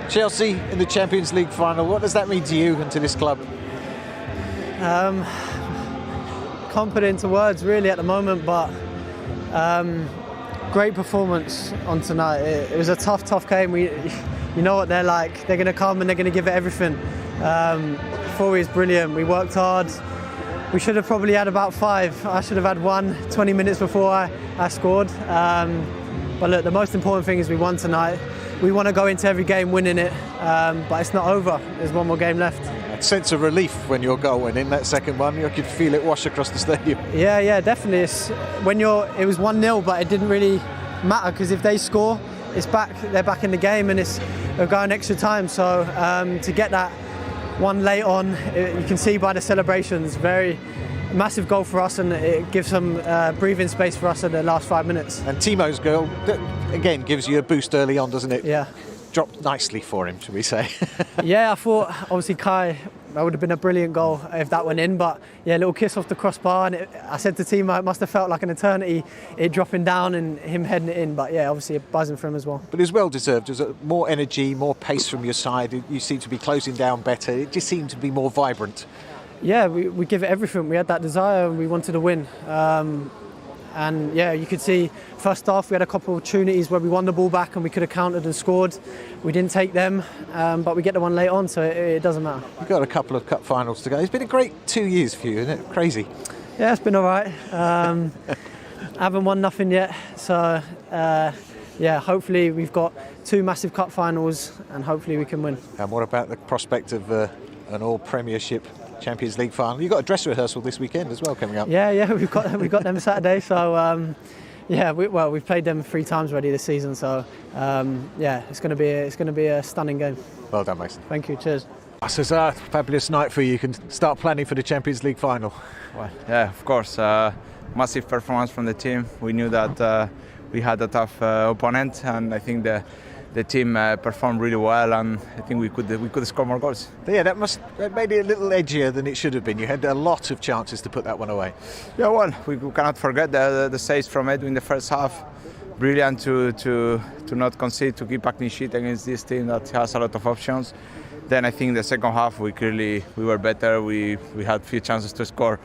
Chelsea in the Champions League final. What does that mean to you and to this club? Can't put it into words really at the moment, but great performance on tonight. It was a tough game. You know what they're like. They're going to come and they're going to give it everything. Forward is brilliant. We worked hard. We should have probably had about 5. I should have had 1 20 minutes before I scored. But look, the most important thing is we won tonight. We want to go into every game winning it, but it's not over. There's one more game left. A sense of relief when your goal went in, that second one. You could feel it wash across the stadium. Yeah, definitely. It was 1-0, but it didn't really matter because if they score, they're back in the game, and they're going extra time. So to get that one late on, you can see by the celebrations, very massive goal for us, and it gives some breathing space for us in the last 5 minutes. And Timo's goal, again, gives you a boost early on, doesn't it? Yeah. Dropped nicely for him, shall we say. Yeah, I thought, obviously, Kai, that would have been a brilliant goal if that went in, but yeah, a little kiss off the crossbar, and I said to Timo, it must have felt like an eternity, it dropping down and him heading it in, but yeah, obviously buzzing for him as well. But it's well deserved. There's more energy, more pace from your side. You seem to be closing down better. It just seemed to be more vibrant. Yeah, we give it everything. We had that desire and we wanted to win. And yeah, you could see first half we had a couple of opportunities where we won the ball back and we could have countered and scored. We didn't take them, but we get the one late on, so it doesn't matter. You've got a couple of cup finals to go. It's been a great 2 years for you, isn't it? Crazy. Yeah, it's been all right. I haven't won nothing yet, so yeah, hopefully we've got 2 massive cup finals and hopefully we can win. And what about the prospect of an all-Premiership Champions League final? You've got a dress rehearsal this weekend as well coming up. Yeah, we've got them Saturday. So yeah, we've played them 3 times already this season. So yeah, it's going to be a stunning game. Well done, Mason. Thank you. Cheers. So it's a fabulous night for you. You can start planning for the Champions League final. Well, yeah, of course. Massive performance from the team. We knew that we had a tough opponent, and I think the team performed really well, and I think we could score more goals. Yeah, that made it a little edgier than it should have been. You had a lot of chances to put that one away. Yeah, well, we cannot forget the saves from Edu in the first half. Brilliant to not concede, to keep a clean sheet against this team that has a lot of options. Then I think the second half we were better. We had few chances to score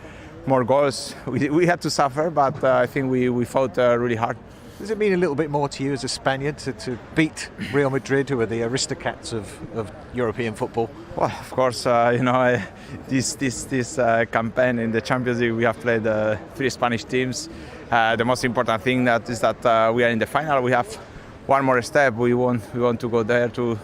more goals. We had to suffer, but I think we fought really hard. Does it mean a little bit more to you as a Spaniard to beat Real Madrid, who are the aristocrats of European football? Well, of course, this campaign in the Champions League, we have played 3 Spanish teams. The most important thing is that we are in the final. We have one more step. We want to go there to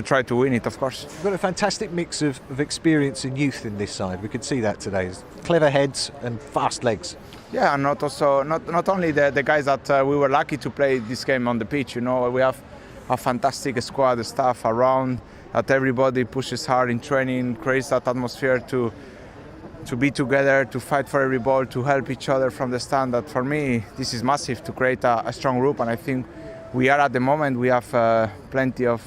try to win it, of course. You've got a fantastic mix of experience and youth in this side. We could see that today. Clever heads and fast legs. Yeah, and not only the guys that we were lucky to play this game on the pitch. You know, we have a fantastic squad, the staff around, that everybody pushes hard in training, creates that atmosphere to be together, to fight for every ball, to help each other from the stand. That for me, this is massive to create a strong group, and I think we are at the moment. We have plenty of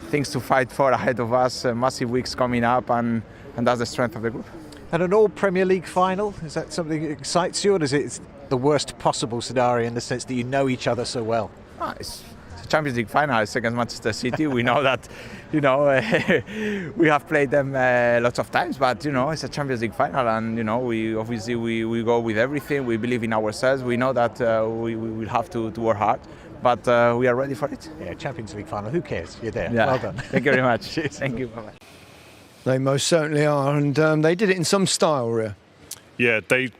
things to fight for ahead of us, massive weeks coming up, and that's the strength of the group. And an all-Premier League final, is that something that excites you, or is it the worst possible scenario in the sense that you know each other so well? It's a Champions League final. It's against Manchester City. We know that, we have played them lots of times, but, it's a Champions League final, and, we go with everything. We believe in ourselves. We know that we will have to work hard, but we are ready for it. Yeah, Champions League final, who cares? You're there. Yeah. Well done. Thank you very much. Thank you. Bye-bye. They most certainly are, and they did it in some style, Ria. Yeah, they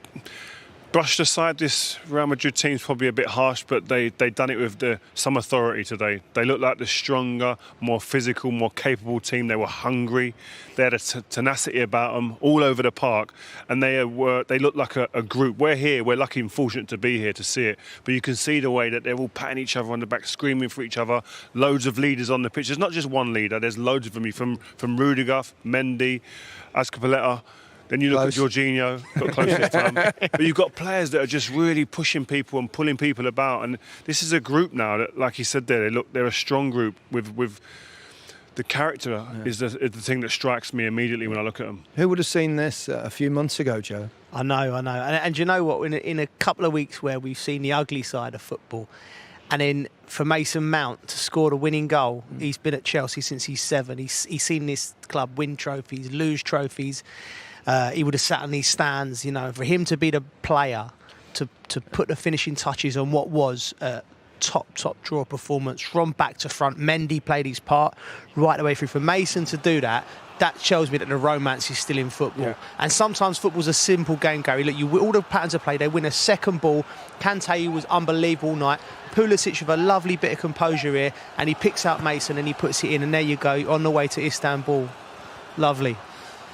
brushed aside this Real Madrid team's probably a bit harsh, but they done it with some authority today. They looked like the stronger, more physical, more capable team. They were hungry. They had a tenacity about them all over the park, and they looked like a group. We're here. We're lucky and fortunate to be here to see it. But you can see the way that they're all patting each other on the back, screaming for each other. Loads of leaders on the pitch. There's not just one leader. There's loads of them. From Rudiger, Mendy, Azpilicueta. Then you look at Jorginho, got close this time. But you've got players that are just really pushing people and pulling people about. And this is a group now that, like you said there, they're a strong group with the character is the thing that strikes me immediately when I look at them. Who would have seen this a few months ago, Joe? I know. And you know what? In a couple of weeks where we've seen the ugly side of football, And then for Mason Mount to score the winning goal, he's been at Chelsea since he's 7. He's seen this club win trophies, lose trophies. He would have sat in these stands, you know. For him to be the player to put the finishing touches on what was a top draw performance from back to front. Mendy played his part right the way through. For Mason to do that shows me that the romance is still in football. Yeah. And sometimes football's a simple game, Gary. Look, all the patterns of play, they win a second ball. Kante was unbelievable all night. Pulisic with a lovely bit of composure here, and he picks out Mason and he puts it in, and there you go, on the way to Istanbul. Lovely.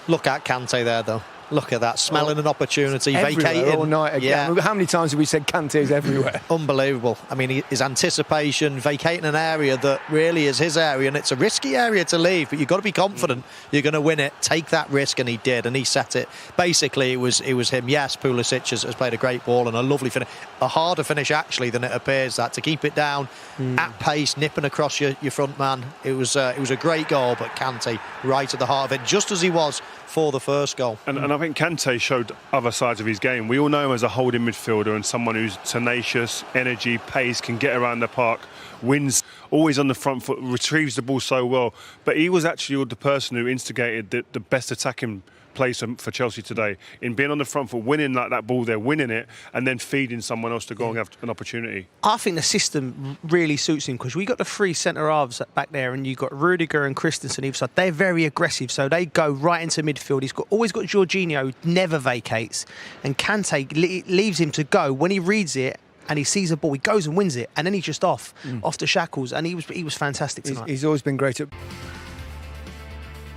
Look at Kante there, though. Look at that, smelling an opportunity, Everywhere, vacating all night again. Yeah. How many times have we said Kante is everywhere? Unbelievable. I mean, his anticipation, vacating an area that really is his area, and it's a risky area to leave, but you've got to be confident you're going to win it. Take that risk, and he did, and he set it. Basically, it was him. Yes, Pulisic has played a great ball and a lovely finish. A harder finish, actually, than it appears, that to keep it down at pace, nipping across your front man. It was a great goal, but Kante right at the heart of it, just as he was for the first goal. And I think Kante showed other sides of his game. We all know him as a holding midfielder and someone who's tenacious, energy, pace, can get around the park, wins, always on the front foot, retrieves the ball so well. But he was actually the person who instigated the best attacking plays for Chelsea today, in being on the front foot, winning like that ball there, winning it, and then feeding someone else to go and have an opportunity. I think the system really suits him, because we got the 3 centre halves back there, and you've got Rudiger and Christensen either side. They're very aggressive, so they go right into midfield. He's always got Jorginho, who never vacates, and Kante leaves him to go. When he reads it and he sees a ball, he goes and wins it, and then he's just off the shackles, and he was fantastic tonight. He's always been great at...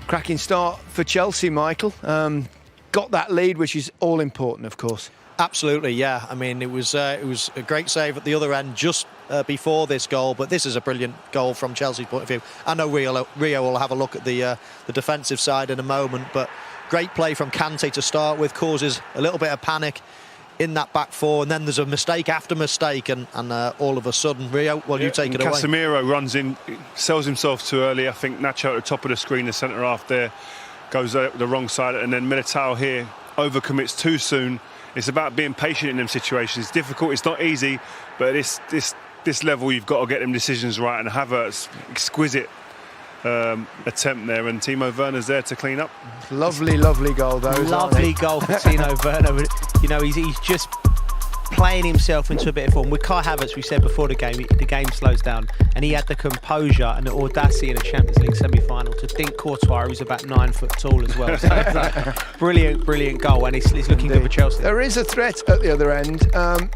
Cracking start for Chelsea, Michael. Got that lead, which is all important, of course. Absolutely, yeah. I mean, it was a great save at the other end just before this goal, but this is a brilliant goal from Chelsea's point of view. I know Rio will have a look at the defensive side in a moment, but great play from Kante to start with, causes a little bit of panic in that back four, and then there's a mistake after mistake, and all of a sudden, Rio, you take it away. Casemiro runs in, sells himself too early. I think Nacho at the top of the screen, the centre half there, goes the wrong side, and then Militao here overcommits too soon. It's about being patient in them situations. It's difficult, it's not easy, but this level you've got to get them decisions right and have an exquisite attempt there, and Timo Werner's there to clean up. Lovely goal, though. Lovely goal for Timo Werner. You know, he's just playing himself into a bit of form. With Kai Havertz, we said before the game slows down, and he had the composure and the audacity in a Champions League semi-final to think Courtois, who's about 9 foot tall as well. So brilliant goal, and it's looking good for Chelsea. There is a threat at the other end.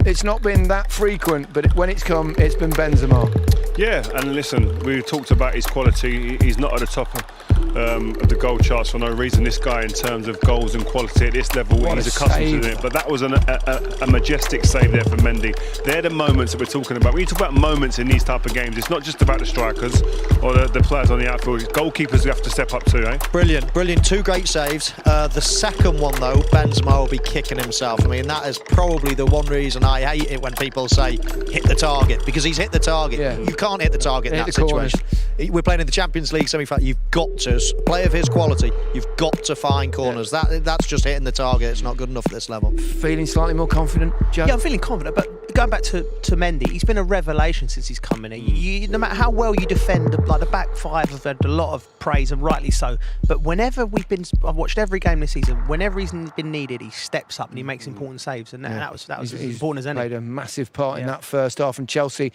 It's not been that frequent, but when it's come, it's been Benzema. Yeah, and listen, we talked about his quality. He's not at the top of the goal charts for no reason. This guy, in terms of goals and quality at this level, he's accustomed to doing it. But that was a majestic save there for Mendy. They're the moments that we're talking about. When you talk about moments in these type of games, it's not just about the strikers or the players on the outfield. Goalkeepers have to step up too, eh? Brilliant. 2 great saves. The second one, though, Benzema will be kicking himself. I mean, that is probably the one reason I hate it when people say hit the target, because he's hit the target. Yeah. You can't hit the target in that situation. We're playing in the Champions League semi-final. You've got to, play of his quality, you've got to find corners. Yeah. That's just hitting the target. It's not good enough at this level. Feeling slightly more confident, Joe? Yeah, I'm feeling confident, but going back to Mendy, he's been a revelation since he's come in. No matter how well you defend, like the back 5 have had a lot of praise, and rightly so. But whenever I've watched every game this season, whenever he's been needed, he steps up and he makes important saves, and that was as important as any. Played a massive part in that first half, and Chelsea